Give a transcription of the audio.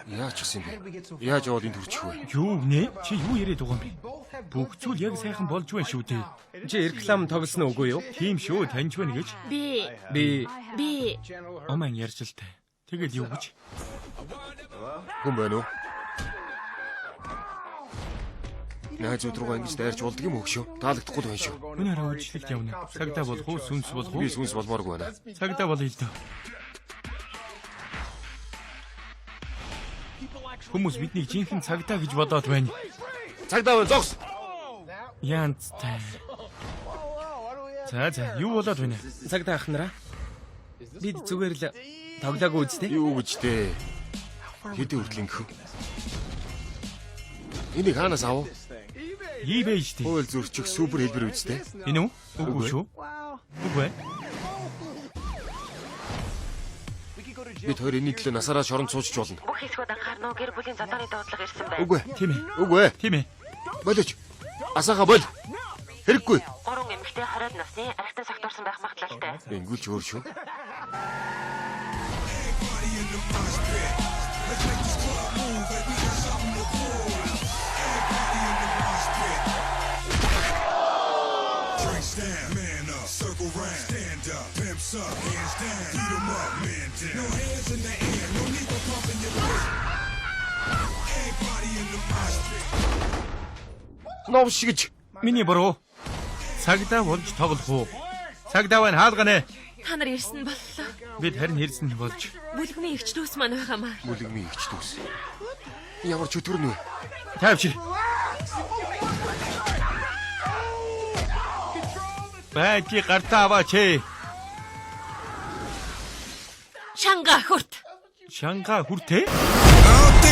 Яаж чсэн бэ? Яаж яваад энд хүрчих вэ? Юу нэ? Чи юу яриад байгаа юм бэ? Бүх зүйл яг сайхан болж байна шүү дээ. Чи реклам тоглосноо үгүй юу? Тийм шүү, таньж байна гэж. Би Оман ярьж л таа. Тэгэл юу гэж? Хүн байна уу? Найз руугаа ингэж дайрч болдго юм өгшөө. Таалагдахгүй байна шүү. Өнөөр үйлчлэгт явна. Цагдаа болох уу, сүнс болох уу? Би сүнс болмооргүй байна. Цагдаа болох л дөө. Хүмүүс биднийг жинхэнэ цагдаа гэж бодоод байна. Цагдаа байна, зогс. Янцтай. За, юу болоод байна? Цагдаа ахнараа. Бид зүгээр л тоглоагүй үстэй. Юу гэж дээ? Хэдэн хүртэл ингэв? Энийг хаанаас авав? eBay штий. Хууль зөрчих супер хэлбэр үстэй. Энэ үү? Үгүй шүү. Үгүй. Бид хоёр энэ төлөө насаараа шоронд суучж болно. бүх хэсгүүд анхаарна уу? Гэр бүлийн зодооны дуудлага ирсэн байна. Үгүй. Тийм ээ. Үгүй. Тийм ээ. Болооч. Асаага бол. Хэрэггүй. 3 эмэгтэй 20 насны архитан согтуурсан байх магадлалтай. Ингүүл ч өөр шүү. Stand, man up, circle round, stand up, pimps up, hands down, beat 'em up, man down. No hands in the air, no need for pumping your fist. Everybody in the mosh pit. Ном шигэж. Миний буруу. Цагдаа болж тоглох уу? Цагдаа байна хаалганэ. Та нар ирсэн боллоо. Бид харин хэрсэн болж. Бүлгмийн эгчнүүс маань байгаамаа. Бүлэгмийн эгч дүүс. Ямар ч өтөрнө. Тавьчих. Баки гартаа аваач. Шанга хүрт. Шанга хүртээ? Out